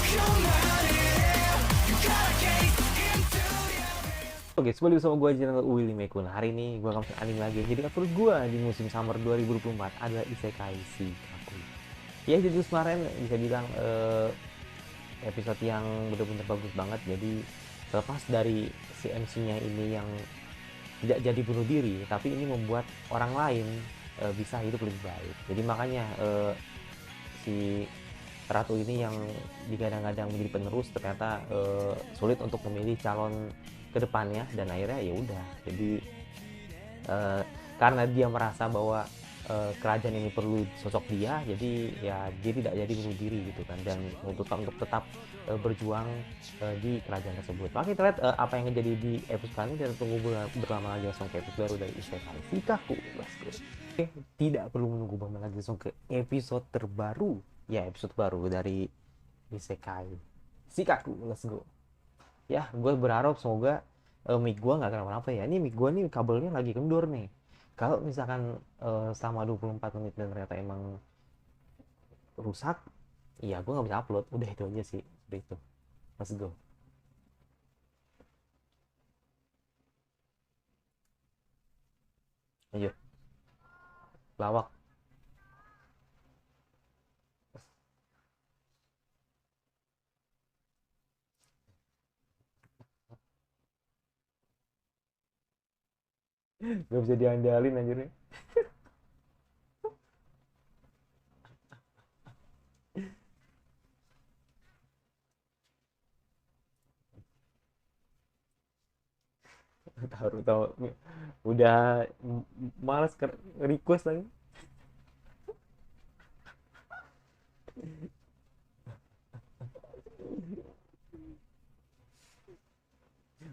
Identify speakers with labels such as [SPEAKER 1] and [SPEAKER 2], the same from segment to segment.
[SPEAKER 1] Oke, kembali bersama gue channel Willy Mekun. Hari ini gue akan main anime lagi. Jadi upload gue di musim summer 2024 adalah Isekai Shikaku. Ya, jadi kemarin bisa bilang episode yang benar-benar bagus banget. Jadi terlepas dari si MC-nya ini yang tidak jadi bunuh diri, tapi ini membuat orang lain bisa hidup lebih baik. Jadi makanya si Ratu ini yang digadang-gadang menjadi penerus ternyata sulit untuk memilih calon kedepannya, dan akhirnya ya udah. Jadi eh, karena dia merasa bahwa kerajaan ini perlu sosok dia, jadi ya dia tidak jadi bunuh diri gitu kan, dan memutuskan untuk tetap berjuang di kerajaan tersebut. Maka kita lihat apa yang terjadi di episode kali ini, dan tunggu berlama lagi langsung ke episode baru dari Isekai Shikaku. Let's go. Oke, tidak perlu menunggu lama lagi, langsung ke episode terbaru. Ya, episode baru dari Isekai Shikaku. Let's go. Ya, gue berharap semoga mic gue nggak kenapa-napa ya. Ini mic gue nih kabelnya lagi kendor nih. Kalau misalkan selama 24 menit dan ternyata emang rusak, iya gue nggak bisa upload. Udah itu aja sih. Udah itu. Let's go. Lanjut. Lawak. Gak bisa diandalin anjir nih. Tahu udah males request lagi.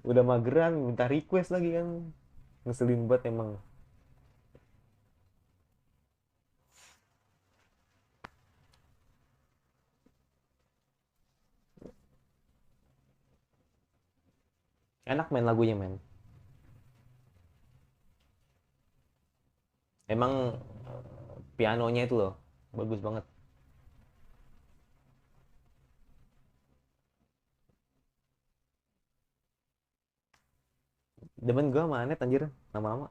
[SPEAKER 1] Udah mageran minta request lagi kan. Ngeselin banget emang. Enak main lagunya, men. Emang pianonya itu loh bagus banget. Demen gue sama Anet anjir, lama-lama.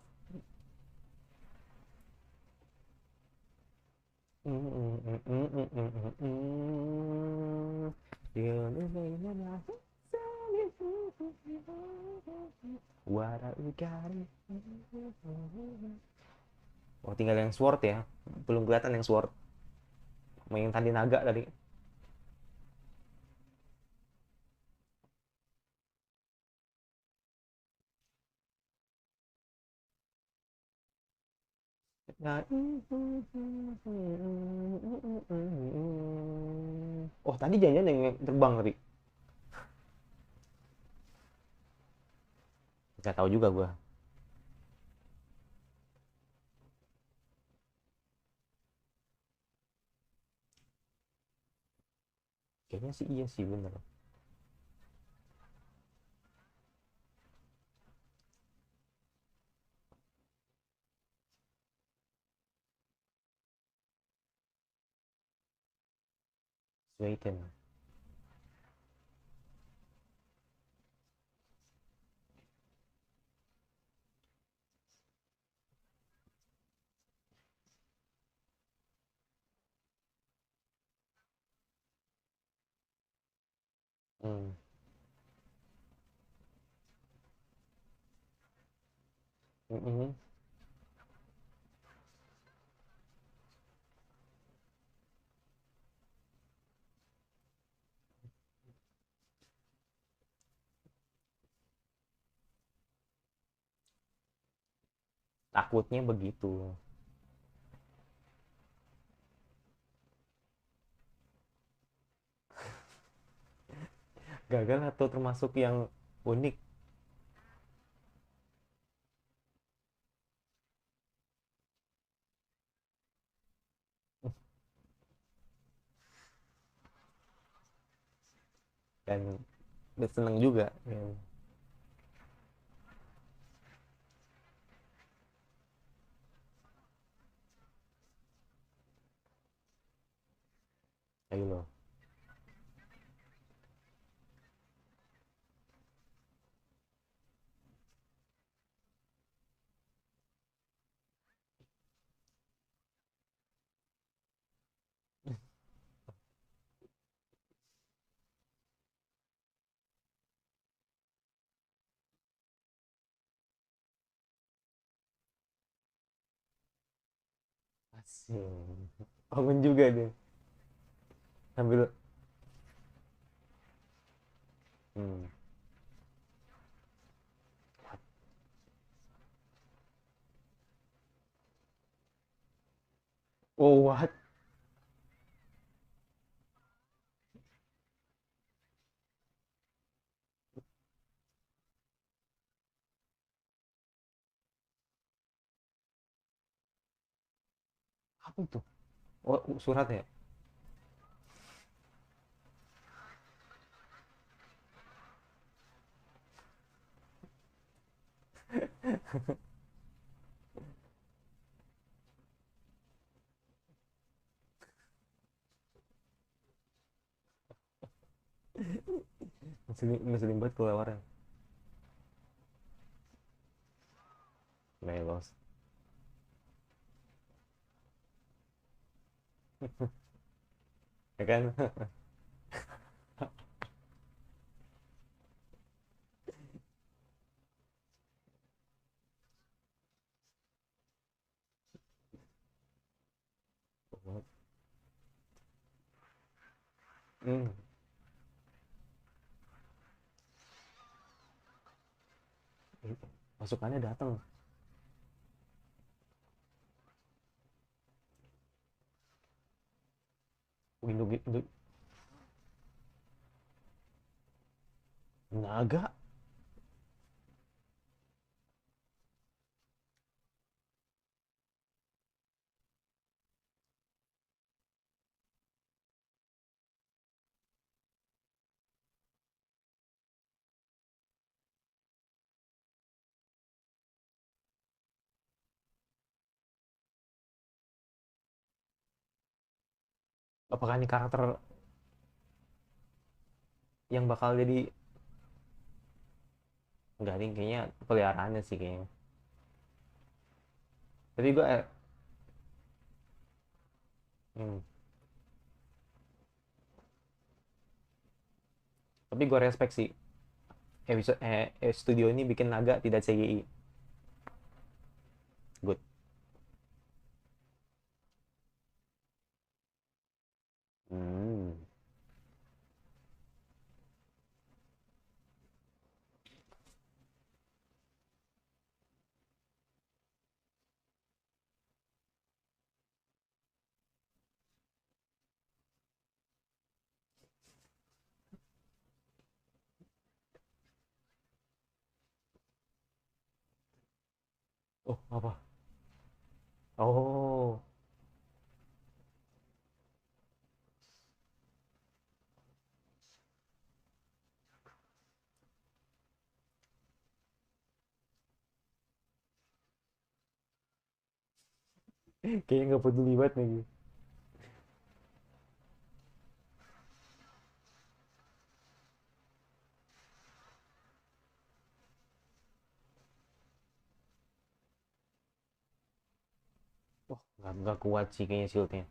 [SPEAKER 1] Oh, tinggal yang sword ya. Belum kelihatan yang sword. Main tadi naga tadi. Nah, oh, tadi jangan yang terbang tadi. Nggak tahu juga gua. Kayaknya sih iya sih, bener. Sueten. Hmm. Mm-mm. Takutnya begitu. Gagal atau termasuk yang unik. Dan seneng juga ya. Ayo loh. bangun juga deh sambil hmm. Oh, what? Apa itu? Oh, surat ya? Muslim banget keluaran. Melos. Ya kan? Hmm. Pasukannya datang. Induk naga. Apakah ini karakter yang bakal jadi enggak nih kayaknya peliharaannya sih kayaknya. Tapi gue hmm. Tapi gue respect sih episode studio ini bikin naga tidak CGI. Good. Hmm. Oh, apa? Oh, kayaknya nggak peduli banget nih. Wah, nggak kuat sih kayaknya shieldnya.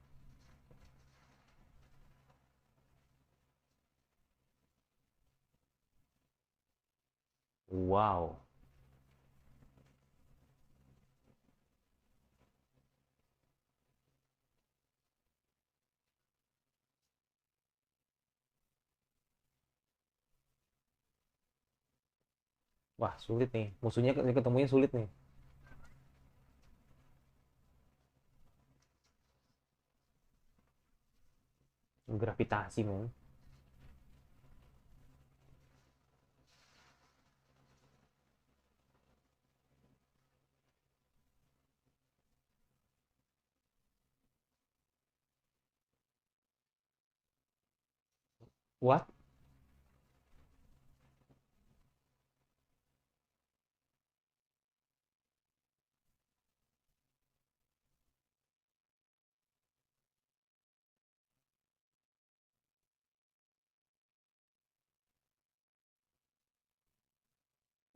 [SPEAKER 1] Wow. Wah, sulit nih. Musuhnya ketemunya sulit nih. Gravitasi, men. What?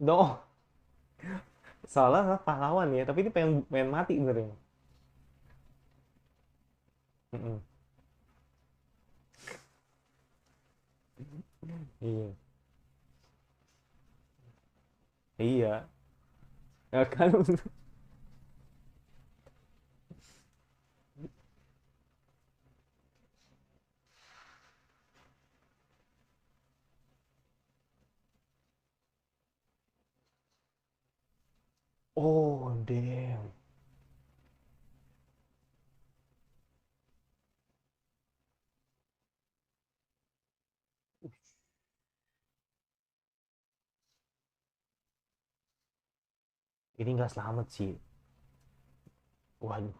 [SPEAKER 1] No, salah pahlawan ya. Tapi ini pengen pengen mati benernya. Mm-mm. Iya, iya. Ya kan, Oh, damn. Ini nggak selamat sih. Waduh.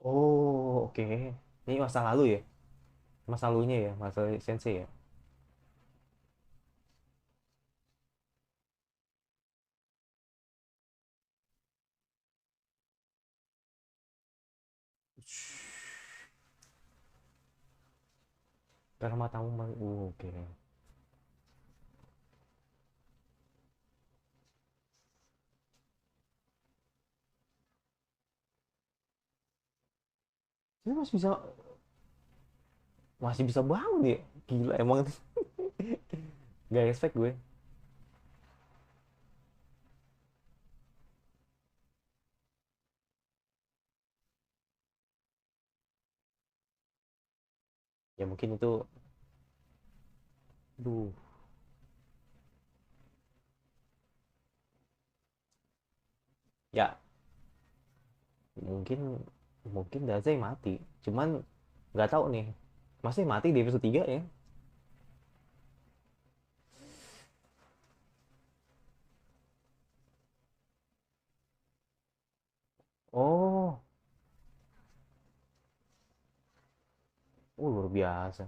[SPEAKER 1] Oh, oke. Ini masa lalu ya? Masa lalunya ya, masa sensei ya? Karena matamu, oke. Ini masih bisa bangun ya? Gila emang gak expect gue. Ya mungkin itu, duh, ya mungkin mungkin Dazai mati. Cuman nggak tahu nih. Masih mati di episode 3 ya? Oh, luar biasa.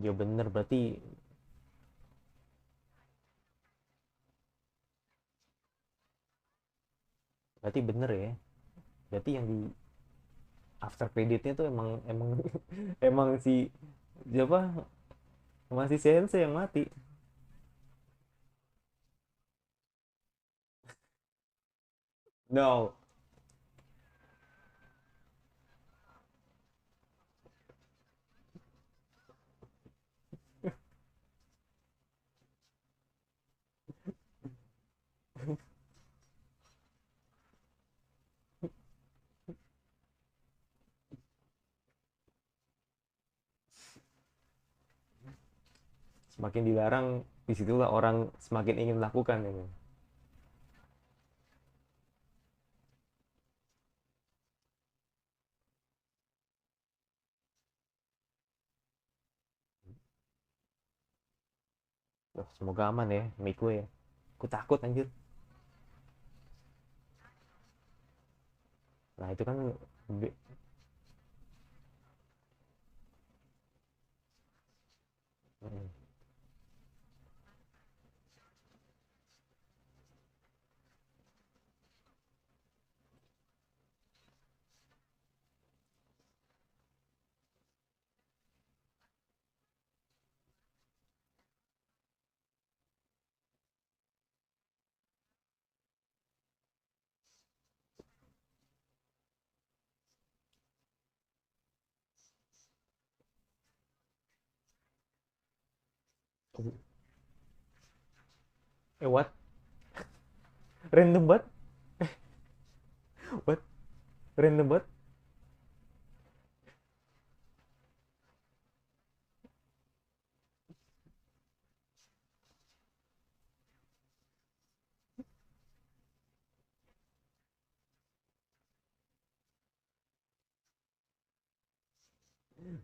[SPEAKER 1] Ya bener berarti bener ya. Berarti yang di after creditnya tuh emang emang emang si siapa masih sensei yang mati. No, semakin dilarang disitulah orang semakin ingin melakukan ini. Semoga aman ya Miko ya. Aku takut anjir. Nah itu kan what, random banget, what, random banget,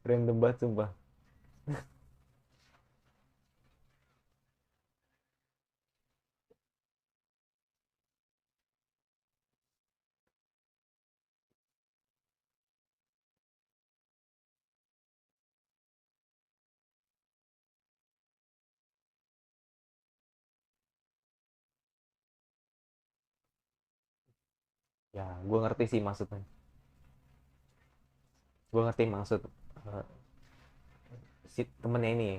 [SPEAKER 1] random banget sumpah. Ya gue ngerti sih maksudnya, gue ngerti maksud si temennya ini.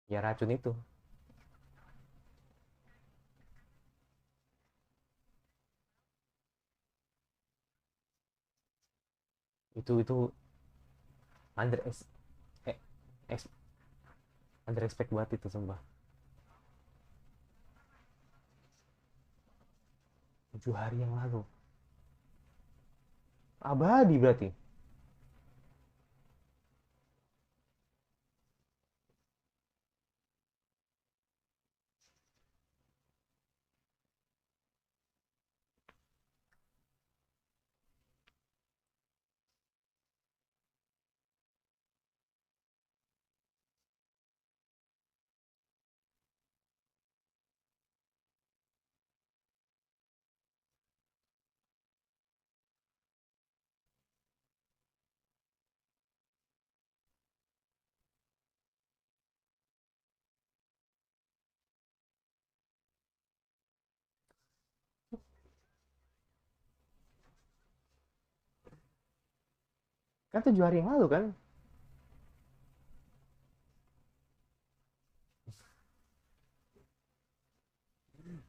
[SPEAKER 1] Ya racun itu. Itu under eh, ex, under expect banget itu sumpah. 7 hari yang lalu. Abadi berarti. Kan 7 hari yang lalu kan.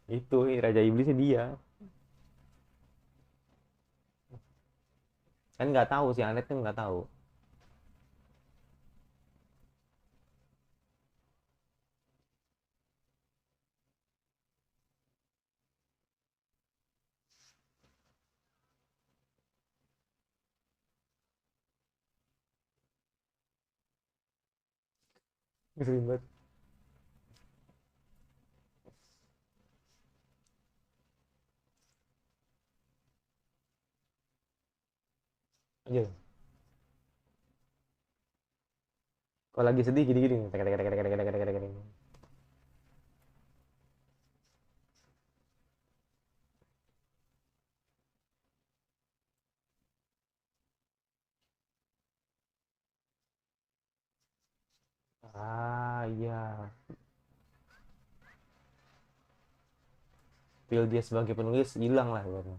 [SPEAKER 1] Itu Raja Iblisnya dia. Kan nggak tahu sih, Anet tuh nggak tahu. Ngeselin banget. Aja. Kalau lagi sedih gini-gini. Ah iya. Feel dia sebagai penulis hilang lah gitu.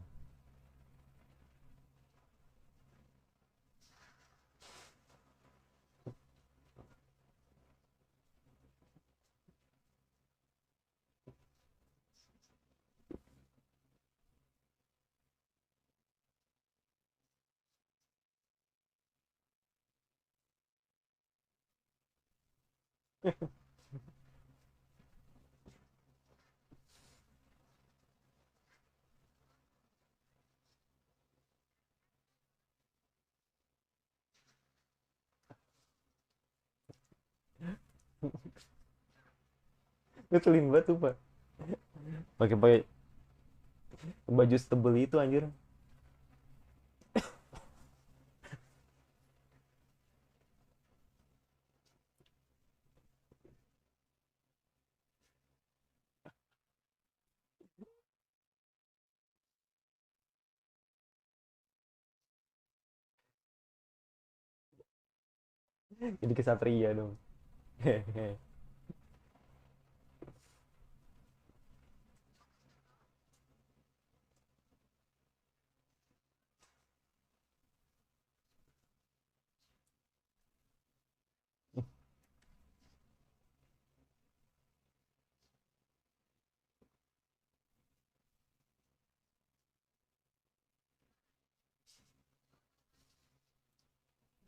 [SPEAKER 1] Ngeselin banget tuh pak. Pakai baju setebel itu anjir. Jadi kesatria dong.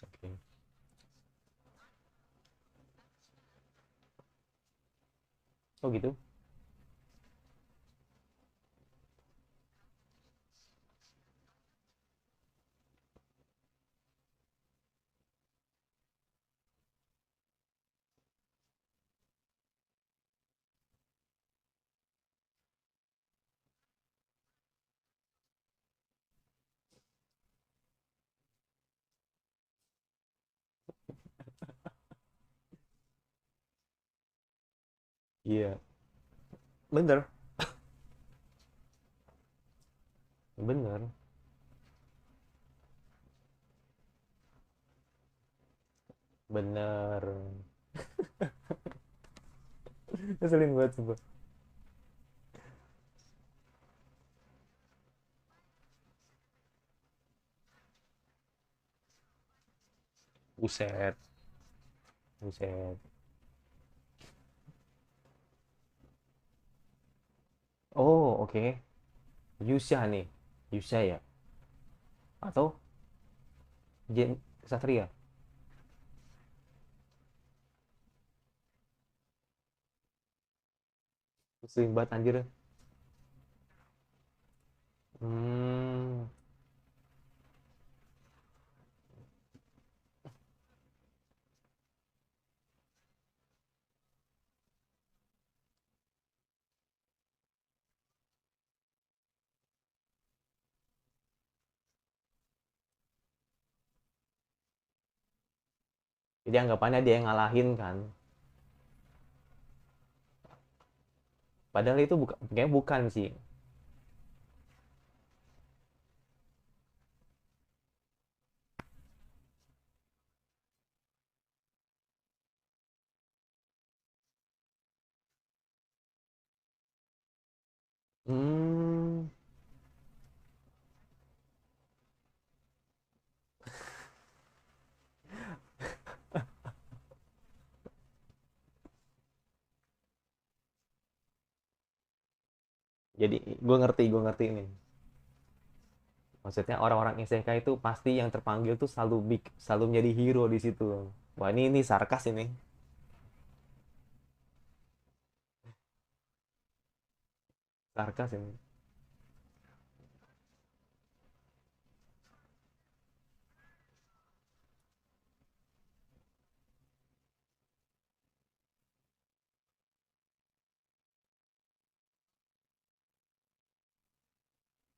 [SPEAKER 1] Oke. Oh gitu. Iya. Bener. Bener. Bener. Ngeselin banget sumpah. Buset. Buset. Oh, oke. Yusha nih. Yusha ya? Atau Jen Satria? Sering banget anjir. Hmm. Jadi anggapannya dia yang ngalahin kan. Padahal itu bukan, kayaknya bukan sih. Hmm. Jadi gue ngerti ini. Maksudnya orang-orang isekai itu pasti yang terpanggil tuh selalu selalu menjadi hero di situ. Wah, ini sarkas ini. Sarkas ini.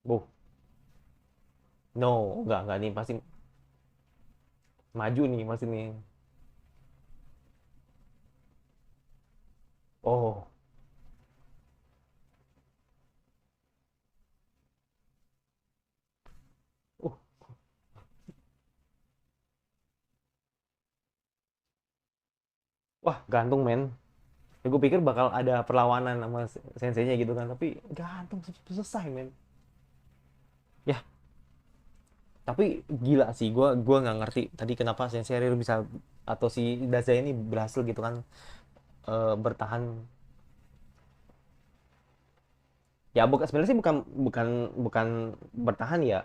[SPEAKER 1] Boh, no, enggak nih pasti maju nih pasti nih. Oh, uh, wah gantung men. Ya, gue pikir bakal ada perlawanan sama senseinya gitu kan, tapi gantung selesai men. Ya, tapi gila sih, gue nggak ngerti tadi kenapa sensei Ryu bisa atau si Dazai ini berhasil gitu kan, bertahan. Ya bukan, sebenarnya sih bukan bukan bukan bertahan ya,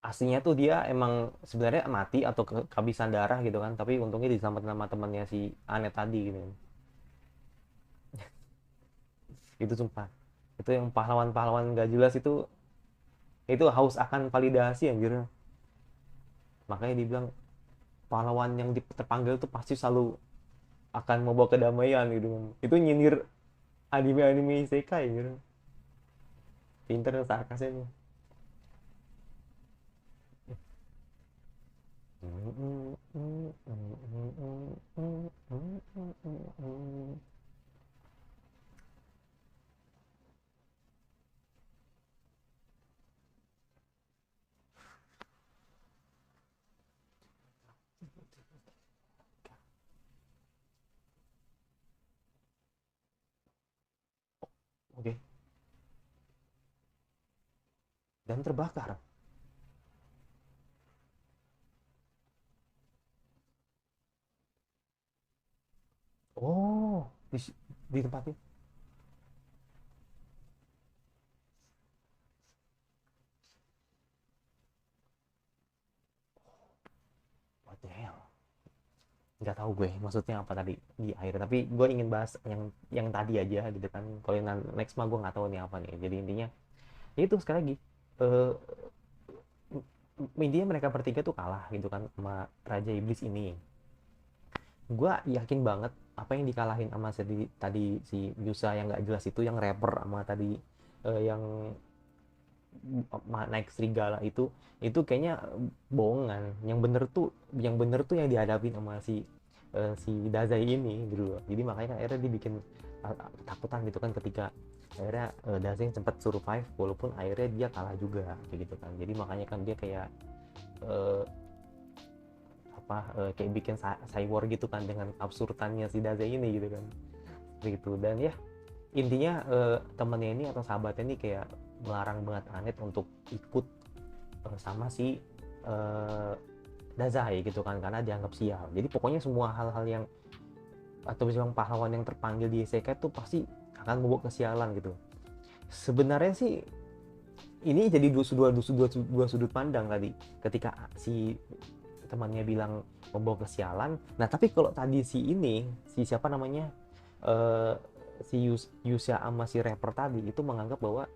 [SPEAKER 1] aslinya tuh dia emang sebenarnya mati atau kehabisan darah gitu kan, tapi untungnya diselamatkan sama temannya si Anet tadi gitu kan. Itu sumpah, itu yang pahlawan-pahlawan gak jelas itu haus akan validasi anjir. Makanya dibilang pahlawan yang terpanggil tuh pasti selalu akan membawa kedamaian gitu kan. Itu nyindir anime-anime isekai gitu. Pinter sarkasnya nih. Oke, dan terbakar. Oh, di tempat itu. What the hell? Nggak tahu gue maksudnya apa tadi di akhir, tapi gue ingin bahas yang tadi aja gitu kan. Kalau yang next mah gue nggak tahu nih apa nih. Jadi intinya ya itu sekali lagi, eh intinya mereka bertiga tuh kalah gitu kan sama Raja Iblis ini. Gue yakin banget apa yang dikalahin sama tadi si Yusa yang nggak jelas itu, yang rapper, sama tadi yang naik serigala itu kayaknya bohongan. Yang bener tuh yang dihadapin sama si Dazai ini gitu loh. Jadi makanya kan akhirnya dibikin takutan gitu kan, ketika akhirnya Dazai sempat survive walaupun akhirnya dia kalah juga kayak gitu kan. Jadi makanya kan dia kayak eh, kayak bikin cyborg gitu kan dengan absurdannya si Dazai ini gitu kan, begitu. Dan ya intinya temennya ini atau sahabatnya ini kayak melarang banget Anet untuk ikut sama si uh, Dazai gitu kan, karena dianggap sial. Jadi pokoknya semua hal-hal yang atau misalnya pahlawan yang terpanggil di isekai tuh pasti akan membawa kesialan gitu. Sebenarnya sih ini jadi dua sudut pandang tadi ketika si temannya bilang membawa kesialan. Nah tapi kalau tadi si siapa namanya, eh si Yusha sama si rapper tadi itu menganggap bahwa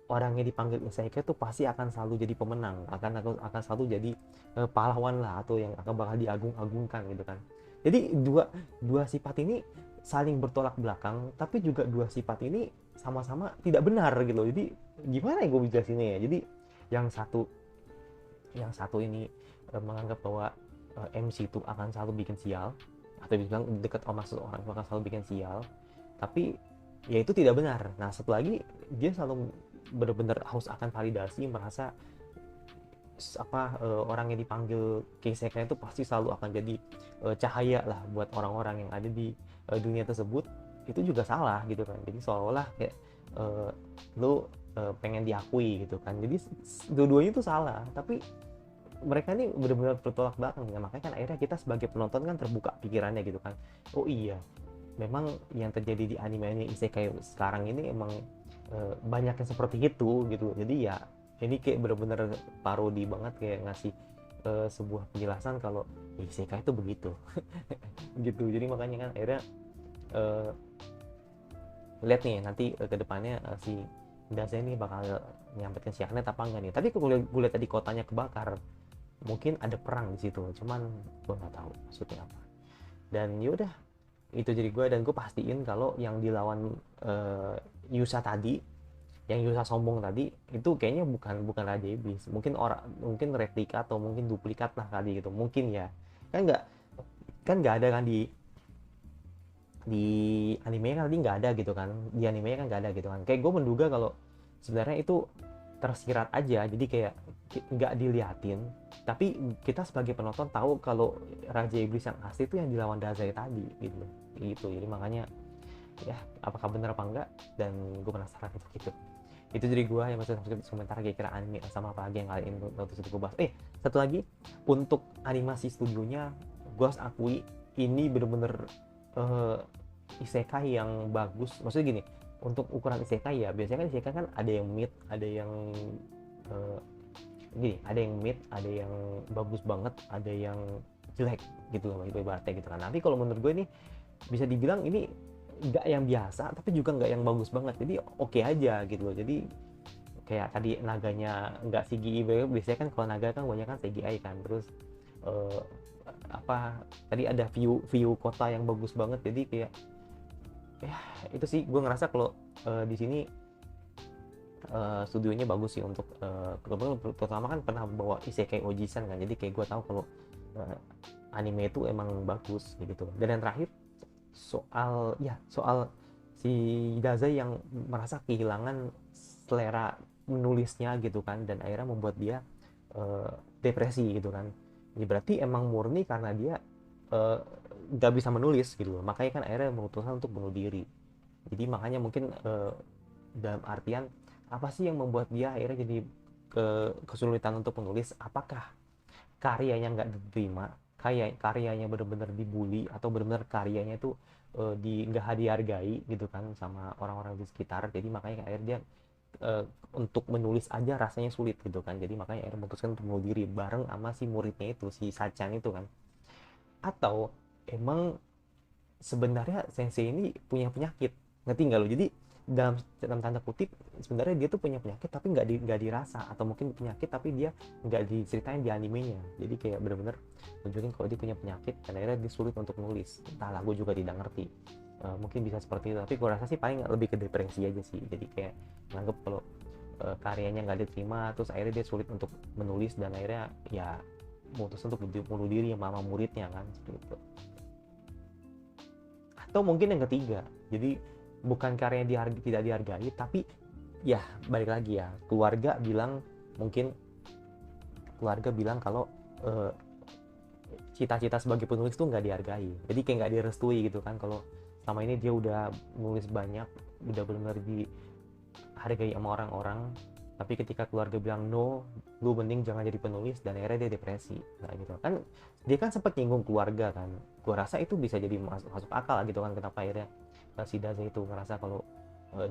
[SPEAKER 1] orang yang dipanggil isekai itu pasti akan selalu jadi pemenang, akan selalu jadi pahlawan lah, atau yang akan bakal diagung-agungkan gitu kan. Jadi dua dua sifat ini saling bertolak belakang, tapi juga dua sifat ini sama-sama tidak benar gitu. Jadi gimana ya gue jelasinnya ya? Jadi yang satu yang satu ini menganggap bahwa MC itu akan selalu bikin sial, atau bilang dekat sama seseorang akan selalu bikin sial, tapi ya itu tidak benar. Nah satu lagi, dia selalu benar-benar haus akan validasi, merasa orang yang dipanggil Keiseka itu pasti selalu akan jadi cahaya lah buat orang-orang yang ada di dunia tersebut. Itu juga salah gitu kan. Jadi seolah-olah kayak lu pengen diakui gitu kan. Jadi dua-duanya itu salah, tapi mereka ini benar-benar bertolak belakang ya. Makanya kan akhirnya kita sebagai penonton kan terbuka pikirannya gitu kan. Oh iya, memang yang terjadi di anime ini isekai sekarang ini emang banyak yang seperti itu gitu. Jadi ya ini kayak bener-bener parodi banget, kayak ngasih sebuah penjelasan kalau isekai itu begitu. Gitu. Jadi makanya kan akhirnya lihat nih nanti ke depannya si Daza ini bakal nyampetin si Anet apa enggak nih. Tapi kalau gue lihat tadi kotanya kebakar, mungkin ada perang di situ, cuman gue nggak tahu maksudnya apa. Dan yaudah, itu jadi gue, dan gue pastiin kalau yang dilawan Yusa tadi, yang Yusa sombong tadi itu kayaknya bukan Raja Iblis, mungkin replika atau mungkin duplikat lah kali gitu, mungkin ya. Kan nggak ada kan di anime kan tadi nggak ada gitu kan, di anime kan nggak ada gitu kan. Kayak gue menduga kalau sebenarnya itu tersirat aja, jadi kayak nggak diliatin, tapi kita sebagai penonton tahu kalau Raja Iblis yang asli itu yang dilawan Dazai tadi gitu. Jadi makanya ya apakah benar apa enggak, dan gue penasaran itu jadi gue yang masih komentar kira-kira anime sama apa lagi yang kalian waktu itu gue bahas. Satu lagi, untuk animasi studionya gue harus akui ini bener-bener isekai yang bagus. Maksudnya gini, untuk ukuran isekai ya biasanya kan isekai kan ada yang mid, ada yang ada yang mid, ada yang bagus banget, ada yang jelek gitu loh ibaratnya gitu kan. Tapi kalau menurut gue ini bisa dibilang ini nggak yang biasa tapi juga nggak yang bagus banget, jadi oke aja gitu loh. Jadi kayak tadi naganya nggak CGI, biasanya kan kalau naga kan banyak kan CGI kan. Terus tadi ada view kota yang bagus banget, jadi kayak ya itu sih gue ngerasa kalau di sini studionya bagus sih untuk terutama kan pernah bawa isekai Ojisan kan, jadi kayak gue tahu kalau anime itu emang bagus gitu. Dan yang terakhir soal si Dazai yang merasa kehilangan selera menulisnya gitu kan, dan akhirnya membuat dia depresi gitu kan. Ini berarti emang murni karena dia nggak bisa menulis gitu loh, makanya kan akhirnya memutuskan untuk bunuh diri. Jadi makanya mungkin dalam artian apa sih yang membuat dia akhirnya jadi kesulitan untuk menulis? Apakah karyanya nggak diterima, karyanya benar-benar dibully, atau benar-benar karyanya itu nggak dihargai gitu kan sama orang-orang di sekitar. Jadi makanya akhirnya dia untuk menulis aja rasanya sulit gitu kan. Jadi makanya akhirnya memutuskan untuk bunuh diri bareng sama si muridnya itu, si Sachan itu kan. Atau emang sebenarnya sensei ini punya penyakit, ngerti nggak lo? Jadi dalam tanda kutip sebenarnya dia tuh punya penyakit tapi nggak dirasa, atau mungkin penyakit tapi dia nggak diceritain di animenya. Jadi kayak bener-bener tunjukin kalau dia punya penyakit dan akhirnya dia sulit untuk nulis. Entahlah, gue juga tidak ngerti. Mungkin bisa seperti itu, tapi gue rasa sih paling lebih ke depresi aja sih. Jadi kayak menganggap kalau karyanya nggak diterima, terus akhirnya dia sulit untuk menulis, dan akhirnya ya memutuskan untuk bunuh diri sama muridnya kan, seperti itu. Atau mungkin yang ketiga, jadi bukan karyanya tidak dihargai, tapi ya balik lagi ya, keluarga bilang kalau cita-cita sebagai penulis tuh nggak dihargai, jadi kayak nggak direstui gitu kan. Kalau selama ini dia udah nulis banyak, udah benar-benar dihargai sama orang-orang, Tapi ketika keluarga bilang no, lu mending jangan jadi penulis, dan akhirnya dia depresi. Nah gitu kan, dia kan sempat nyinggung keluarga kan. Gua rasa itu bisa jadi masuk akal gitu kan, kenapa akhirnya si Daza itu ngerasa kalau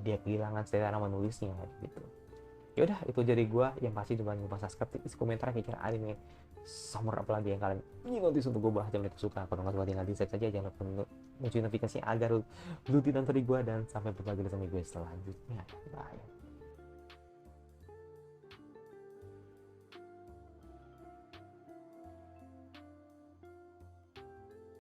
[SPEAKER 1] dia kehilangan selera menulisnya gitu. Ya udah, itu jadi gua. Yang pasti cuma lupa subscribe, isi komentar kira-kira anime Summer apalagi yang kalian ingin notice untuk gue bahas, jangan lupa suka. Kalau nggak suka tinggal di subscribe saja, jangan lupa notifikasi agar lu tidak dari gua, dan sampai bertemu lagi sama gue selanjutnya. Bye.